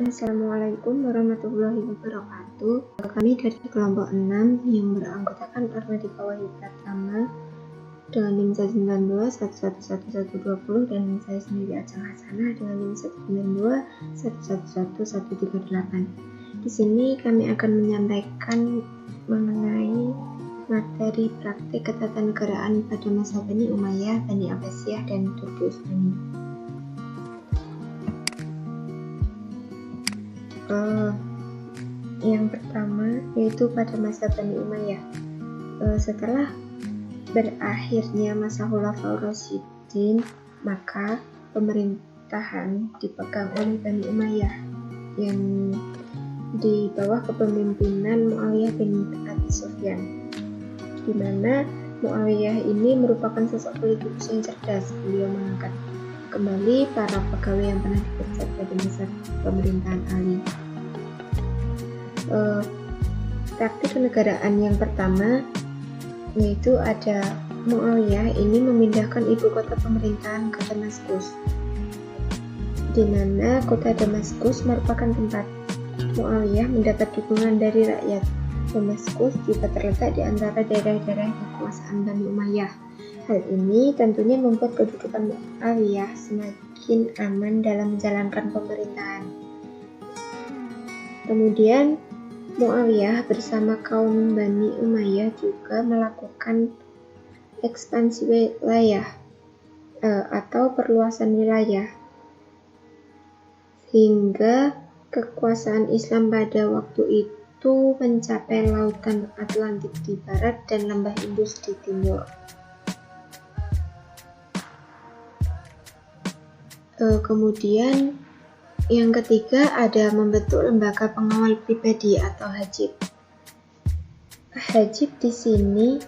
Assalamualaikum warahmatullahi wabarakatuh. Kami dari kelompok 6 yang beranggotakan Armadika Wahyu Pratama dengan NIM 192 1111120 dan saya sendiri Ajeng Hasanah dengan NIM 192 111138. Di sini kami akan menyampaikan mengenai materi praktik ketatanegaraan pada masa Bani Umayyah, Bani Abbasiyah, dan Turki Utsmani. Yang pertama yaitu pada masa Bani Umayyah. Setelah berakhirnya masa Khulafaur Rasyidin, maka pemerintahan dipegang oleh Bani Umayyah yang di bawah kepemimpinan Muawiyah bin Abi Sufyan, di mana Muawiyah ini merupakan sosok politikus yang cerdas. Beliau mengangkat kembali para pegawai yang pernah dipecat pada masa pemerintahan Ali. Praktik kenegaraan yang pertama yaitu ada Muawiyah ini memindahkan ibu kota pemerintahan ke Damaskus, di mana kota Damaskus merupakan tempat Muawiyah mendapat dukungan dari rakyat. Damaskus juga terletak di antara daerah-daerah kekuasaan Bani Umayyah. Hal ini tentunya membuat kedudukan Muawiyah semakin aman dalam menjalankan pemerintahan. Kemudian Muawiyah bersama kaum Bani Umayyah juga melakukan ekspansi wilayah atau perluasan wilayah, sehingga kekuasaan Islam pada waktu itu mencapai lautan Atlantik di barat dan lembah Indus di timur. Kemudian yang ketiga ada membentuk lembaga pengawal pribadi atau hajib. Hajib di sini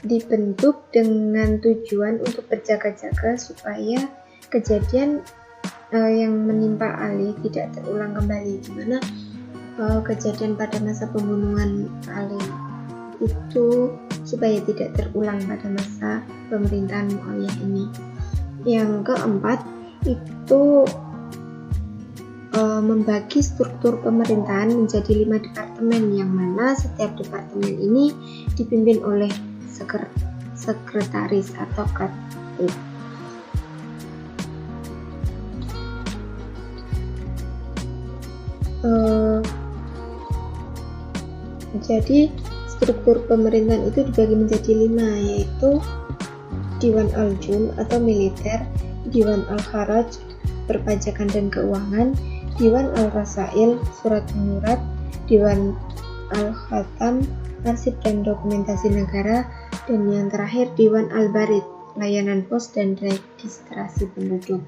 dibentuk dengan tujuan untuk berjaga-jaga supaya kejadian yang menimpa Ali tidak terulang kembali, di mana kejadian pada masa pembunuhan Ali itu supaya tidak terulang pada masa pemerintahan Muawiyah ini. Yang keempat itu membagi struktur pemerintahan menjadi 5 departemen, yang mana setiap departemen ini dipimpin oleh sekretaris atau katib. Jadi struktur pemerintahan itu dibagi menjadi 5, yaitu Diwan Al-Jun atau militer, Diwan Al-Kharaj perpajakan dan keuangan, Diwan Al-Rasail surat menyurat, Diwan Al-Khatam arsip dan dokumentasi negara, dan yang terakhir Diwan Al-Barid layanan pos dan registrasi penduduk.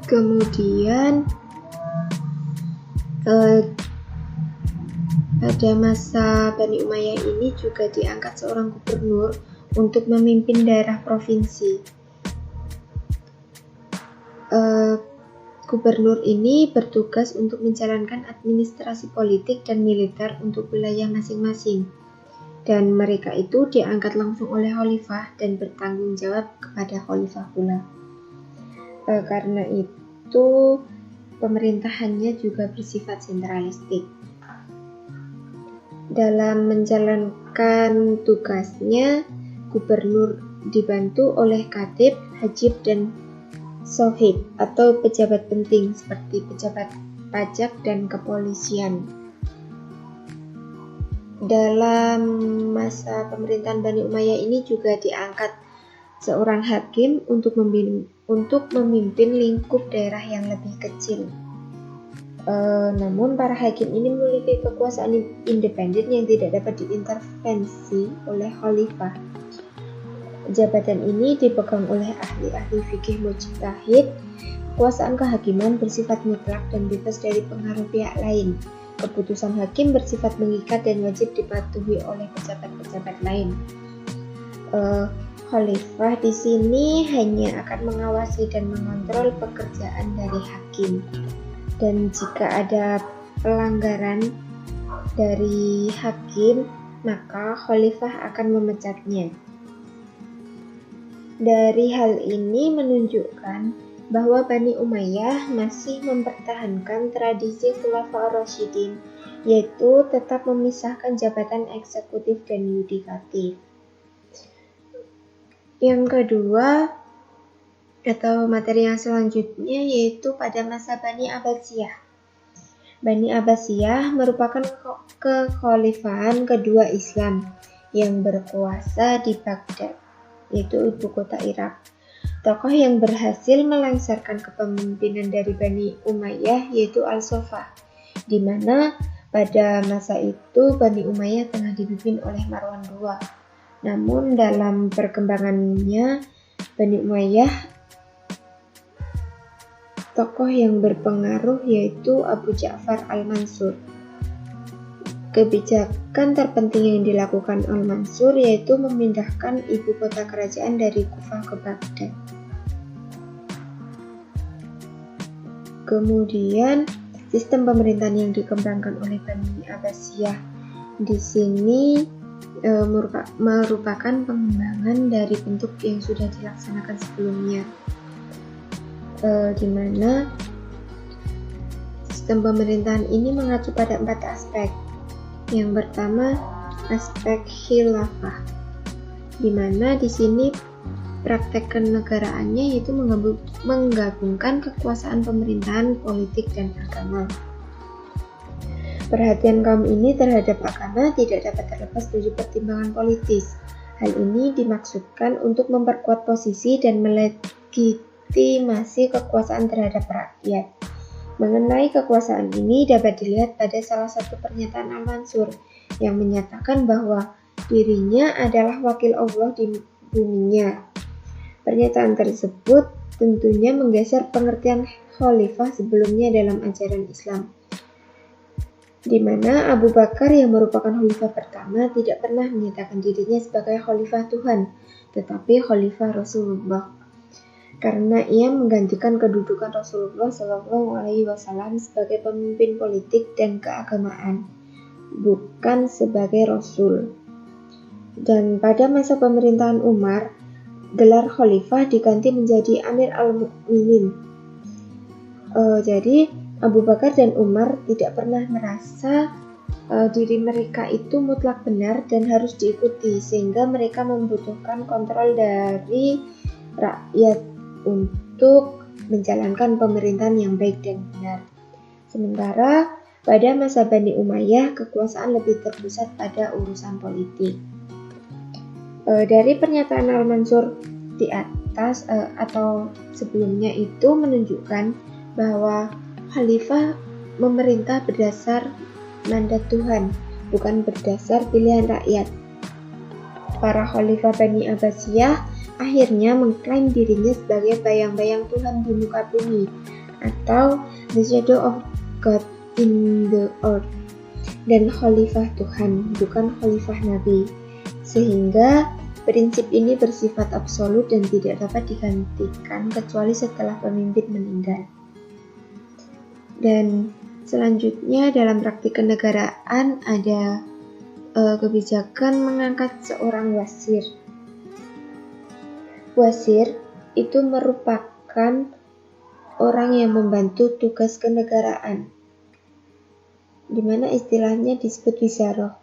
Kemudian pada masa Bani Umayyah ini juga diangkat seorang gubernur untuk memimpin daerah provinsi. Gubernur ini bertugas untuk menjalankan administrasi politik dan militer untuk wilayah masing-masing, dan mereka itu diangkat langsung oleh khalifah dan bertanggung jawab kepada khalifah pula. Karena itu pemerintahannya juga bersifat sentralistik. Dalam menjalankan tugasnya, gubernur dibantu oleh katib, hajib, dan sohib atau pejabat penting seperti pejabat pajak dan kepolisian. Dalam masa pemerintahan Bani Umayyah ini juga diangkat seorang hakim untuk memimpin lingkup daerah yang lebih kecil. Namun para hakim ini memiliki kekuasaan independen yang tidak dapat diintervensi oleh khalifah. Jabatan ini dipegang oleh ahli-ahli fikih mujtahid. Kekuasaan kehakiman bersifat mutlak dan bebas dari pengaruh pihak lain. Keputusan hakim bersifat mengikat dan wajib dipatuhi oleh pejabat-pejabat lain. Khalifah di sini hanya akan mengawasi dan mengontrol pekerjaan dari hakim. Dan jika ada pelanggaran dari hakim, maka khalifah akan memecatnya. Dari hal ini menunjukkan bahwa Bani Umayyah masih mempertahankan tradisi Khulafaur Rasyidin, yaitu tetap memisahkan jabatan eksekutif dan yudikatif. Yang kedua, atau materi yang selanjutnya, yaitu pada masa Bani Abbasiyah. Bani Abbasiyah merupakan kekhalifahan kedua Islam yang berkuasa di Baghdad, yaitu ibu kota Irak. Tokoh yang berhasil melengsarkan kepemimpinan dari Bani Umayyah yaitu Al-Sofah, di mana pada masa itu Bani Umayyah tengah dipimpin oleh Marwan II. Namun dalam perkembangannya Bani Umayyah, tokoh yang berpengaruh yaitu Abu Ja'far Al-Mansur. Kebijakan terpenting yang dilakukan Al-Mansur yaitu memindahkan ibu kota kerajaan dari Kufah ke Baghdad. Kemudian sistem pemerintahan yang dikembangkan oleh Bani Abbasiyah di sini merupakan pengembangan dari bentuk yang sudah dilaksanakan sebelumnya, di mana sistem pemerintahan ini mengacu pada 4 aspek. Yang pertama, aspek khilafah, di mana di sini praktek kenegaraannya yaitu menggabungkan kekuasaan pemerintahan, politik, dan agama. Perhatian kaum ini terhadap agama tidak dapat terlepas dari pertimbangan politis. Hal ini dimaksudkan untuk memperkuat posisi dan melegitimasi kekuasaan terhadap rakyat. Mengenai kekuasaan ini dapat dilihat pada salah satu pernyataan Al-Mansur yang menyatakan bahwa dirinya adalah wakil Allah di buminya. Pernyataan tersebut tentunya menggeser pengertian khalifah sebelumnya dalam ajaran Islam, di mana Abu Bakar yang merupakan khalifah pertama tidak pernah menyatakan dirinya sebagai khalifah Tuhan, tetapi khalifah Rasulullah, karena ia menggantikan kedudukan Rasulullah SAW sebagai pemimpin politik dan keagamaan, bukan sebagai Rasul. Dan pada masa pemerintahan Umar, gelar khalifah diganti menjadi Amir al-Mu'minin. Jadi Abu Bakar dan Umar tidak pernah merasa diri mereka itu mutlak benar dan harus diikuti, sehingga mereka membutuhkan kontrol dari rakyat untuk menjalankan pemerintahan yang baik dan benar. Sementara pada masa Bani Umayyah, kekuasaan lebih terpusat pada urusan politik. Dari pernyataan Al-Mansur di atas atau sebelumnya itu menunjukkan bahwa khalifah memerintah berdasar mandat Tuhan, bukan berdasar pilihan rakyat. Para khalifah Bani Abbasiyah akhirnya mengklaim dirinya sebagai bayang-bayang Tuhan di muka bumi, atau the shadow of God in the earth, dan khalifah Tuhan, bukan khalifah Nabi. Sehingga prinsip ini bersifat absolut dan tidak dapat digantikan kecuali setelah pemimpin meninggal. Dan selanjutnya dalam praktik kenegaraan ada kebijakan mengangkat seorang wasir. Wasir itu merupakan orang yang membantu tugas kenegaraan, di mana istilahnya disebut wisaroh.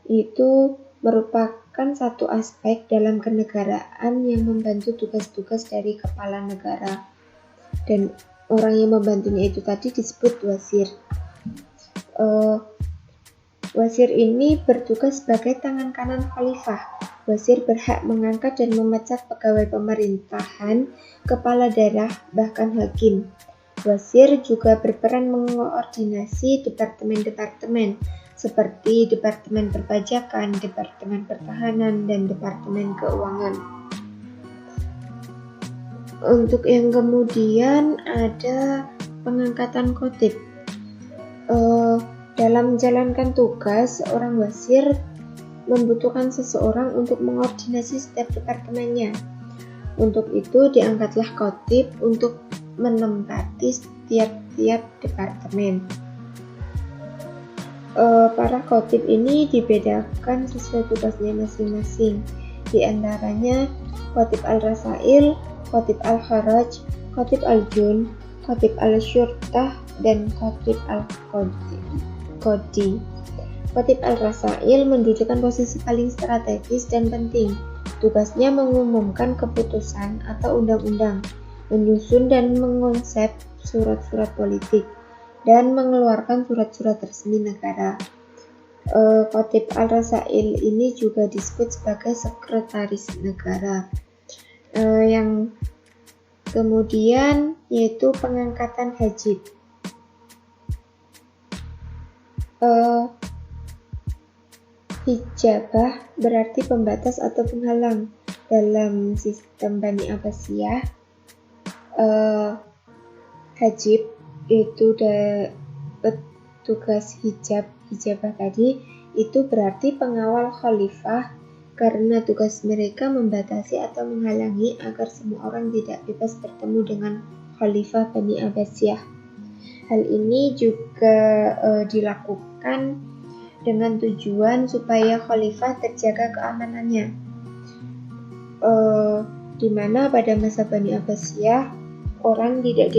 Itu merupakan satu aspek dalam kenegaraan yang membantu tugas-tugas dari kepala negara, dan orang yang membantunya itu tadi disebut wasir. Wasir ini bertugas sebagai tangan kanan khalifah. Wasir berhak mengangkat dan memecat pegawai pemerintahan, kepala daerah, bahkan hakim. Wasir juga berperan mengoordinasi departemen-departemen seperti Departemen Perpajakan, Departemen Pertahanan, dan Departemen Keuangan. Untuk yang kemudian ada pengangkatan khatib. Dalam menjalankan tugas, seorang wasir membutuhkan seseorang untuk mengordinasi setiap departemennya. Untuk itu diangkatlah khatib untuk menempati setiap departemen. Para khotib ini dibedakan sesuai tugasnya masing-masing. Di antaranya khotib al-rasail, khotib al-kharaj, khotib al-jun, khotib al-syurtah, dan khotib al-qodi. Khotib al-rasail mendudukan posisi paling strategis dan penting. Tugasnya mengumumkan keputusan atau undang-undang, menyusun dan mengonsep surat-surat politik, dan mengeluarkan surat-surat resmi negara. Khotib al-rasail ini juga disebut sebagai sekretaris negara. Yang kemudian yaitu pengangkatan hajib. Hijabah berarti pembatas atau penghalang. Dalam sistem Bani Abbasiyah, hajib itu tugas hijabah tadi itu berarti pengawal khalifah, karena tugas mereka membatasi atau menghalangi agar semua orang tidak bebas bertemu dengan khalifah Bani Abbasiyah. Hal ini juga dilakukan dengan tujuan supaya khalifah terjaga keamanannya, di mana pada masa Bani Abbasiyah orang tidak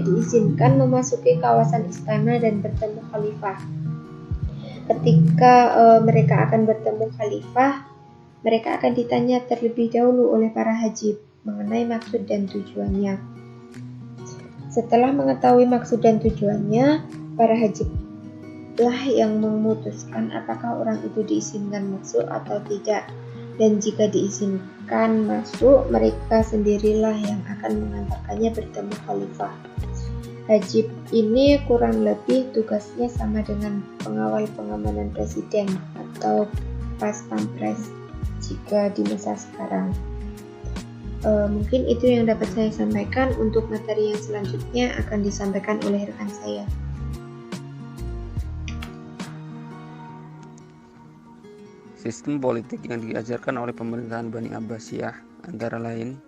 diizinkan memasuki kawasan istana dan bertemu khalifah. Ketika mereka akan bertemu khalifah, mereka akan ditanya terlebih dahulu oleh para hajib mengenai maksud dan tujuannya. Setelah mengetahui maksud dan tujuannya, para hajiblah yang memutuskan apakah orang itu diizinkan masuk atau tidak. Dan jika diizinkan masuk, mereka sendirilah yang akan mengantarkannya bertemu khalifah. Hajib ini kurang lebih tugasnya sama dengan pengawal pengamanan presiden atau pas pampres jika di masa sekarang. Mungkin itu yang dapat saya sampaikan. Untuk materi yang selanjutnya akan disampaikan oleh rekan saya. Sistem politik yang diajarkan oleh pemerintahan Bani Abbasiyah antara lain: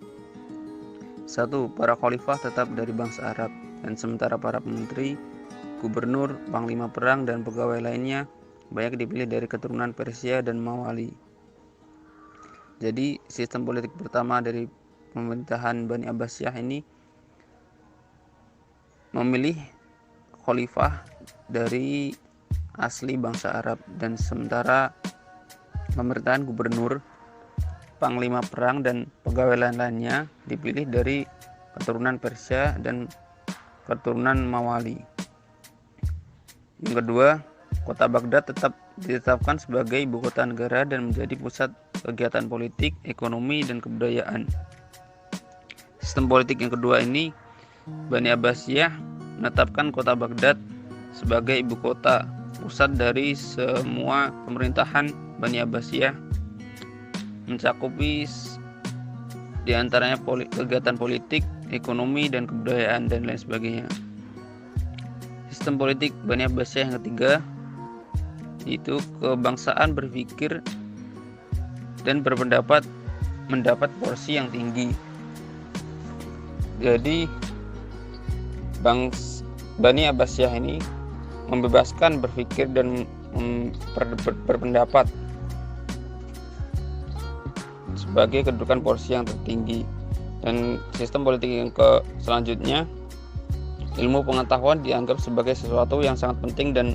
1. Para khalifah tetap dari bangsa Arab, dan sementara para menteri, gubernur, panglima perang, dan pegawai lainnya banyak dipilih dari keturunan Persia dan Mawali. Jadi sistem politik pertama dari pemerintahan Bani Abbasiyah ini memilih khalifah dari asli bangsa Arab, dan sementara pemerintahan gubernur, panglima perang, dan pegawai lain-lainnya dipilih dari keturunan Persia dan keturunan Mawali. Yang kedua, kota Baghdad tetap ditetapkan sebagai ibu kota negara dan menjadi pusat kegiatan politik, ekonomi, dan kebudayaan. Sistem politik yang kedua ini, Bani Abbasiyah menetapkan kota Baghdad sebagai ibu kota, pusat dari semua pemerintahan Bani Abbasiyah, mencakupi diantaranya kegiatan politik, ekonomi, dan kebudayaan, dan lain sebagainya. Sistem politik Bani Abbasiyah yang ketiga yaitu kebangsaan berpikir dan berpendapat mendapat porsi yang tinggi. Jadi Bani Abbasiyah ini membebaskan berpikir dan berpendapat sebagai kedudukan porsi yang tertinggi. Dan sistem politik yang selanjutnya, ilmu pengetahuan dianggap sebagai sesuatu yang sangat penting dan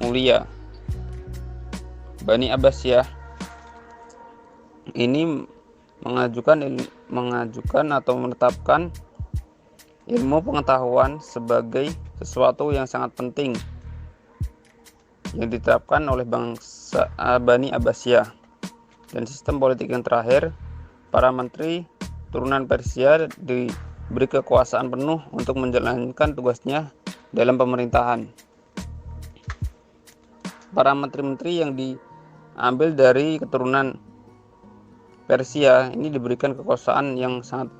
mulia. Bani Abbasiyah ini mengajukan atau menetapkan ilmu pengetahuan sebagai sesuatu yang sangat penting yang diterapkan oleh bangsa Bani Abbasiyah. Dan sistem politik yang terakhir, para menteri turunan Persia diberi kekuasaan penuh untuk menjalankan tugasnya dalam pemerintahan. Para menteri-menteri yang diambil dari keturunan Persia ini diberikan kekuasaan yang sangat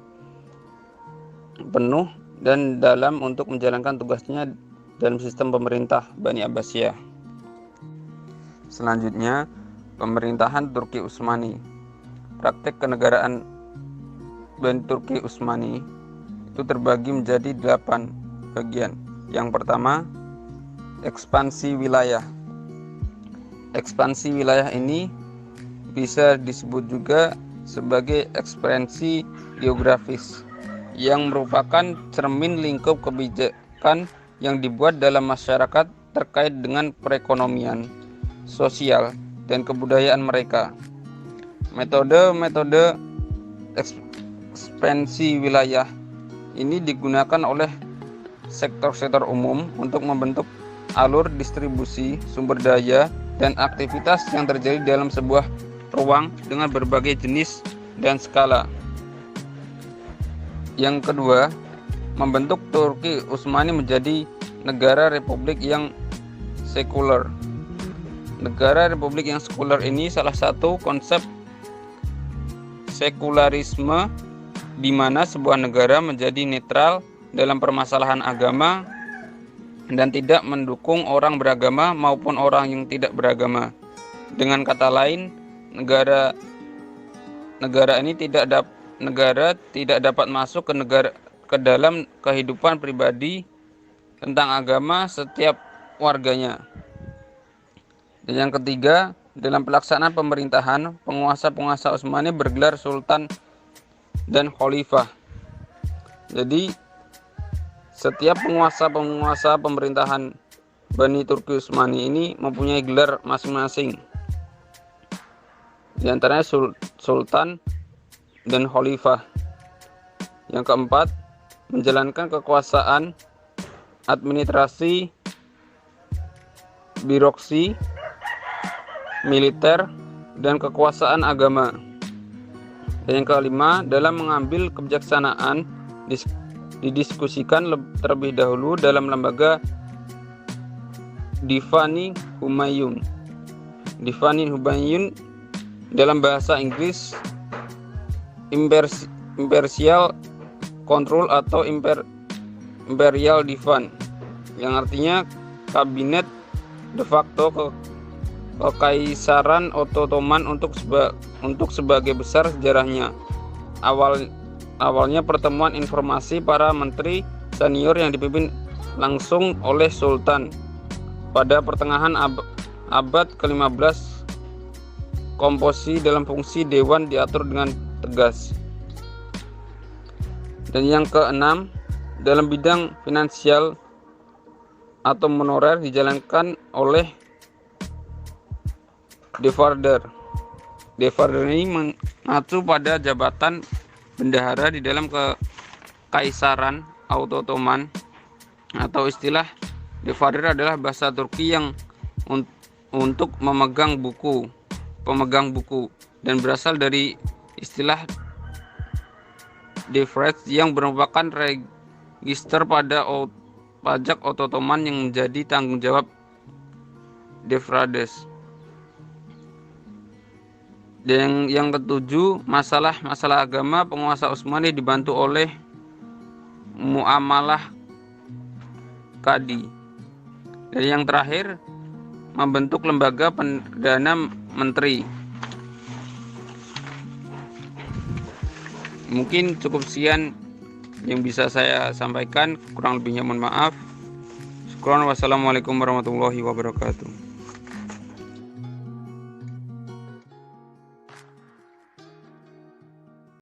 penuh dan dalam untuk menjalankan tugasnya dalam sistem pemerintah Bani Abbasiyah. Selanjutnya, pemerintahan Turki Utsmani. Praktek kenegaraan Bani Turki Utsmani itu terbagi menjadi 8 bagian. Yang pertama, Ekspansi wilayah. Ekspansi wilayah ini bisa disebut juga sebagai ekspansi geografis, yang merupakan cermin lingkup kebijakan yang dibuat dalam masyarakat terkait dengan perekonomian, sosial, dan kebudayaan mereka. Metode-metode ekspansi wilayah ini digunakan oleh sektor-sektor umum untuk membentuk alur distribusi sumber daya dan aktivitas yang terjadi dalam sebuah ruang dengan berbagai jenis dan skala. Yang kedua, membentuk Turki Utsmani menjadi negara republik yang sekuler. Negara republik yang sekuler ini salah satu konsep sekularisme di mana sebuah negara menjadi netral dalam permasalahan agama dan tidak mendukung orang beragama maupun orang yang tidak beragama. Dengan kata lain, negara ini tidak dapat masuk ke dalam kehidupan pribadi tentang agama setiap warganya. Dan yang ketiga, dalam pelaksanaan pemerintahan, penguasa-penguasa Utsmani bergelar sultan dan khalifah. Jadi setiap penguasa pemerintahan Bani Turki Utsmani ini mempunyai gelar masing-masing. Di antaranya sultan dan khalifah. Yang keempat, menjalankan kekuasaan administrasi, birokrasi, militer, dan kekuasaan agama. Dan yang kelima, dalam mengambil kebijaksanaan didiskusikan terlebih dahulu dalam lembaga Divani Humayun. Divani Humayun dalam bahasa Inggris Imperial Control atau Imperial Divan, yang artinya kabinet de facto Kekaisaran Ottoman untuk sebagai besar sejarahnya. Awalnya pertemuan informasi para menteri senior yang dipimpin langsung oleh Sultan. Pada pertengahan abad ke-15, komposisi dalam fungsi dewan diatur dengan tegas. Dan yang keenam, dalam bidang finansial atau moneter dijalankan oleh Devarder. Devarder ini mengacu pada jabatan bendahara di dalam Kekaisaran Ottoman, atau istilah Devarder adalah bahasa Turki yang untuk pemegang buku, dan berasal dari istilah Devlet yang merupakan register pada pajak Ottoman yang menjadi tanggung jawab Devraders. Dan yang ketujuh, masalah agama penguasa Utsmani dibantu oleh muamalah Qadi. Dan yang terakhir, membentuk lembaga perdana menteri. Mungkin cukup sekian yang bisa saya sampaikan, kurang lebihnya mohon maaf. Syukran, wassalamualaikum warahmatullahi wabarakatuh.